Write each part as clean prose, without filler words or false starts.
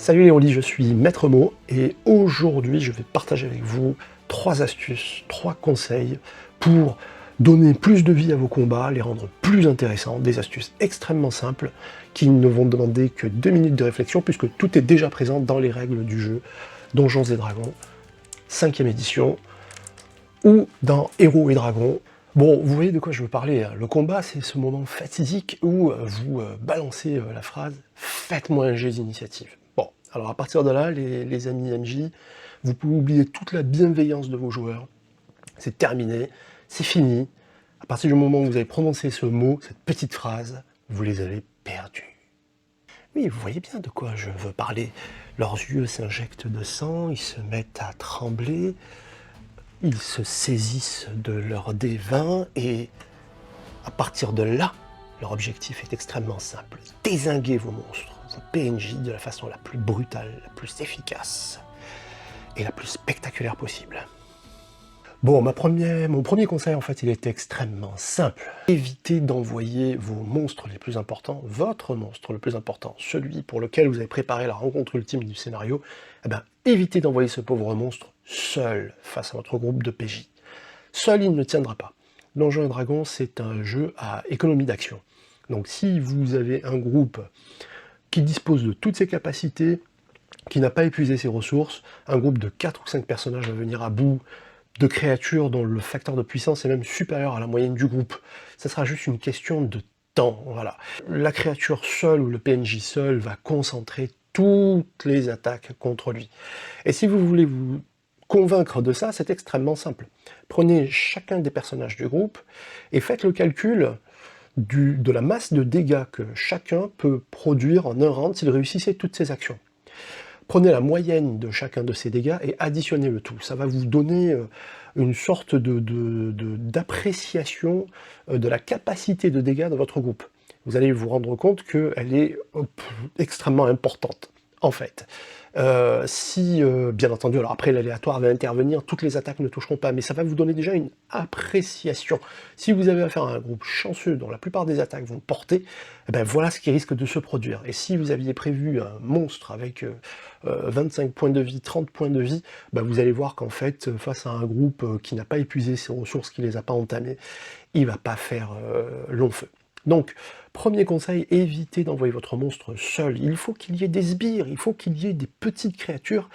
Salut les Oli, je suis Maître Mo et aujourd'hui je vais partager avec vous 3 astuces, 3 conseils pour donner plus de vie à vos combats, les rendre plus intéressants, des astuces extrêmement simples qui ne vont demander que 2 minutes de réflexion puisque tout est déjà présent dans les règles du jeu Donjons et Dragons 5e édition ou dans Héros et Dragons. Bon, vous voyez de quoi je veux parler, hein. Le combat, c'est ce moment fatidique où vous balancez la phrase « Faites-moi un jet d'initiative ». Bon, alors à partir de là, les amis MJ, vous pouvez oublier toute la bienveillance de vos joueurs. C'est terminé, c'est fini. À partir du moment où vous avez prononcé ce mot, cette petite phrase, vous les avez perdus. Oui, vous voyez bien de quoi je veux parler. Leurs yeux s'injectent de sang, ils se mettent à trembler. Ils se saisissent de leur dé 20 et à partir de là, leur objectif est extrêmement simple. Dézinguer vos monstres, vos PNJ de la façon la plus brutale, la plus efficace et la plus spectaculaire possible. Bon, mon premier conseil en fait, il est extrêmement simple. Évitez d'envoyer vos monstres les plus importants, votre monstre le plus important, celui pour lequel vous avez préparé la rencontre ultime du scénario, évitez d'envoyer ce pauvre monstre seul face à votre groupe de PJ. Seul, il ne tiendra pas. Donjons et Dragons, c'est un jeu à économie d'action. Donc si vous avez un groupe qui dispose de toutes ses capacités, qui n'a pas épuisé ses ressources, un groupe de 4 ou 5 personnages va venir à bout de créatures dont le facteur de puissance est même supérieur à la moyenne du groupe. Ça sera juste une question de temps, voilà. La créature seule ou le PNJ seul va concentrer toutes les attaques contre lui. Et si vous voulez vous convaincre de ça, c'est extrêmement simple. Prenez chacun des personnages du groupe et faites le calcul de la masse de dégâts que chacun peut produire en un round s'il réussissait toutes ses actions. Prenez la moyenne de chacun de ces dégâts et additionnez le tout. Ça va vous donner une sorte d'appréciation de la capacité de dégâts de votre groupe. Vous allez vous rendre compte qu'elle est extrêmement importante, en fait. Bien entendu, alors après l'aléatoire va intervenir, toutes les attaques ne toucheront pas, mais ça va vous donner déjà une appréciation. Si vous avez affaire à un groupe chanceux dont la plupart des attaques vont porter, voilà ce qui risque de se produire. Et si vous aviez prévu un monstre avec 25 points de vie, 30 points de vie, vous allez voir qu'en fait, face à un groupe qui n'a pas épuisé ses ressources, qui ne les a pas entamées, il ne va pas faire long feu. Donc, premier conseil, évitez d'envoyer votre monstre seul. Il faut qu'il y ait des sbires, il faut qu'il y ait des petites créatures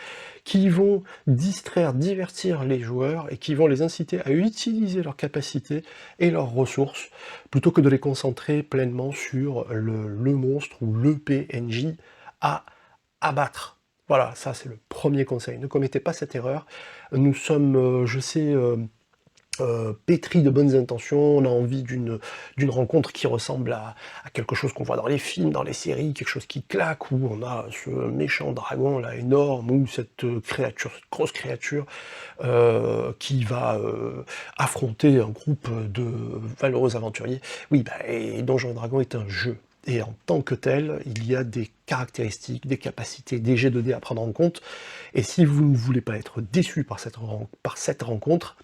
qui vont distraire, divertir les joueurs et qui vont les inciter à utiliser leurs capacités et leurs ressources plutôt que de les concentrer pleinement sur le monstre ou le PNJ à abattre. Voilà, ça c'est le premier conseil. Ne commettez pas cette erreur. Nous sommes, je sais, pétri de bonnes intentions, on a envie d'une rencontre qui ressemble à quelque chose qu'on voit dans les films, dans les séries, quelque chose qui claque, où on a ce méchant dragon là énorme, ou cette créature, cette grosse créature qui va affronter un groupe de valeureux aventuriers. Oui, et Donjons et Dragons est un jeu. Et en tant que tel, il y a des caractéristiques, des capacités, des jets de dés à prendre en compte. Et si vous ne voulez pas être déçu par cette rencontre,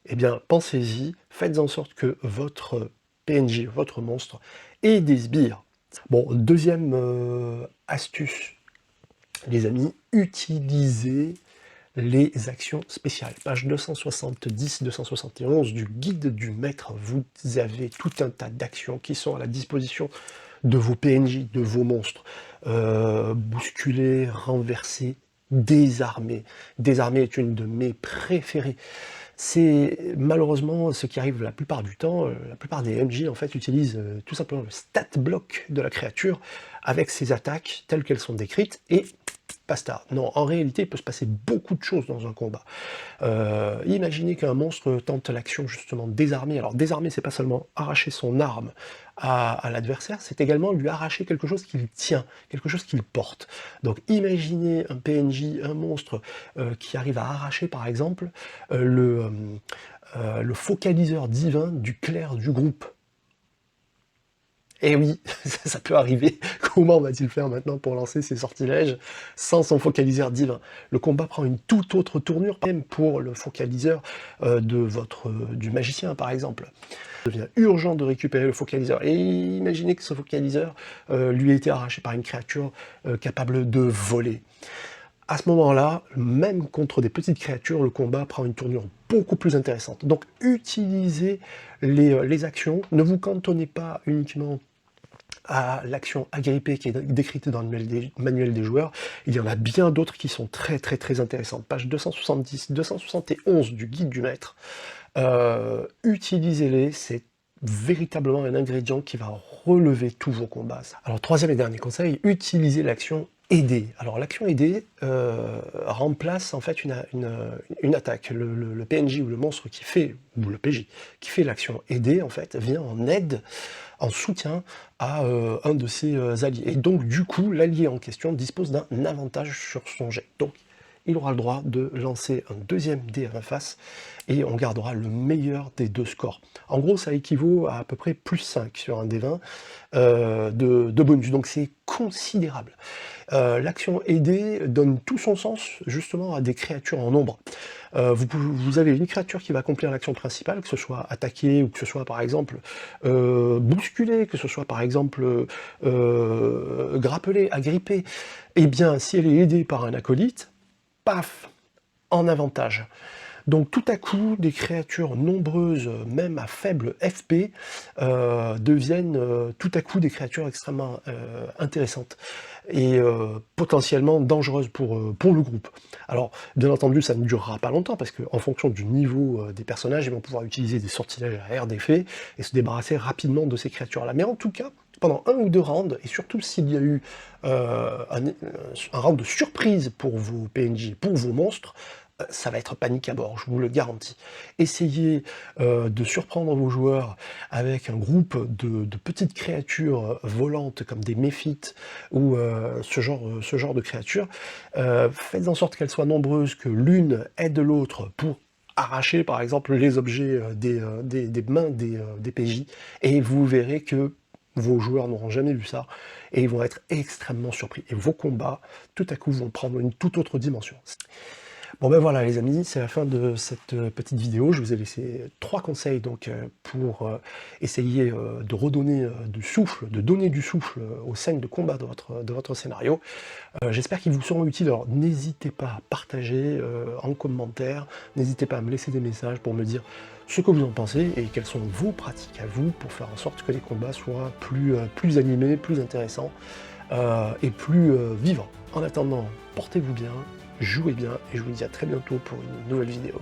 eh bien, pensez-y, faites en sorte que votre PNJ, votre monstre, ait des sbires. Bon, deuxième astuce, les amis, utilisez les actions spéciales. Page 270-271 du guide du maître, vous avez tout un tas d'actions qui sont à la disposition de vos PNJ, de vos monstres. Bousculer, renverser, désarmer. Désarmer est une de mes préférées. C'est malheureusement ce qui arrive la plupart du temps. La plupart des MJ en fait utilisent tout simplement le stat block de la créature avec ses attaques telles qu'elles sont décrites et basta. Non, en réalité, il peut se passer beaucoup de choses dans un combat. Imaginez qu'un monstre tente l'action justement désarmer. Alors désarmer, c'est pas seulement arracher son arme à l'adversaire, c'est également lui arracher quelque chose qu'il tient, quelque chose qu'il porte. Donc imaginez un PNJ, un monstre qui arrive à arracher par exemple le focaliseur divin du clerc du groupe. Et oui, ça peut arriver. Comment va-t-il faire maintenant pour lancer ses sortilèges sans son focaliseur divin? Le combat prend une toute autre tournure, même pour le focaliseur du magicien, par exemple. Il devient urgent de récupérer le focaliseur. Et imaginez que ce focaliseur lui ait été arraché par une créature capable de voler. À ce moment-là, même contre des petites créatures, le combat prend une tournure beaucoup plus intéressante. Donc utilisez les actions, ne vous cantonnez pas uniquement à l'action agripper qui est décrite dans le manuel des joueurs. Il y en a bien d'autres qui sont très très très intéressantes. Page 270, 271 du guide du maître. Utilisez-les, c'est véritablement un ingrédient qui va relever tous vos combats. Alors troisième et dernier conseil, utilisez l'action aider. Alors l'action aider remplace en fait une attaque. Le PNJ ou le monstre qui fait, ou le PJ, qui fait l'action aider en fait, vient en aide, en soutien à un de ses alliés. Et donc du coup, l'allié en question dispose d'un avantage sur son jet. Donc il aura le droit de lancer un deuxième dé à la face, et on gardera le meilleur des deux scores. En gros, ça équivaut à peu près plus 5 sur un dé 20 de bonus, donc c'est considérable. L'action aider donne tout son sens justement à des créatures en nombre. Vous avez une créature qui va accomplir l'action principale, que ce soit attaquer, ou que ce soit par exemple bousculer, que ce soit par exemple grappeler, agripper. Et bien, si elle est aidée par un acolyte, paf, en avantage. Donc tout à coup, des créatures nombreuses, même à faible FP, deviennent tout à coup des créatures extrêmement intéressantes et potentiellement dangereuses pour le groupe. Alors, bien entendu, ça ne durera pas longtemps, parce qu'en fonction du niveau des personnages, ils vont pouvoir utiliser des sortilèges à air d'effet et se débarrasser rapidement de ces créatures-là. Mais en tout cas, pendant un ou deux rounds, et surtout s'il y a eu un round de surprise pour vos PNJ, pour vos monstres, ça va être panique à bord, je vous le garantis. Essayez de surprendre vos joueurs avec un groupe de petites créatures volantes comme des méphites ou ce genre de créatures. Faites en sorte qu'elles soient nombreuses, que l'une aide l'autre pour arracher par exemple les objets des mains des PJ, et vous verrez que vos joueurs n'auront jamais vu ça, et ils vont être extrêmement surpris. Et vos combats, tout à coup, vont prendre une toute autre dimension. Bon ben voilà les amis, c'est la fin de cette petite vidéo. Je vous ai laissé 3 conseils donc pour essayer de redonner du souffle, de donner du souffle aux scènes de combat de votre scénario. J'espère qu'ils vous seront utiles. Alors n'hésitez pas à partager en commentaire, n'hésitez pas à me laisser des messages pour me dire ce que vous en pensez et quelles sont vos pratiques à vous pour faire en sorte que les combats soient plus animés, plus intéressants et plus vivants. En attendant, portez-vous bien, jouez bien, et je vous dis à très bientôt pour une nouvelle vidéo.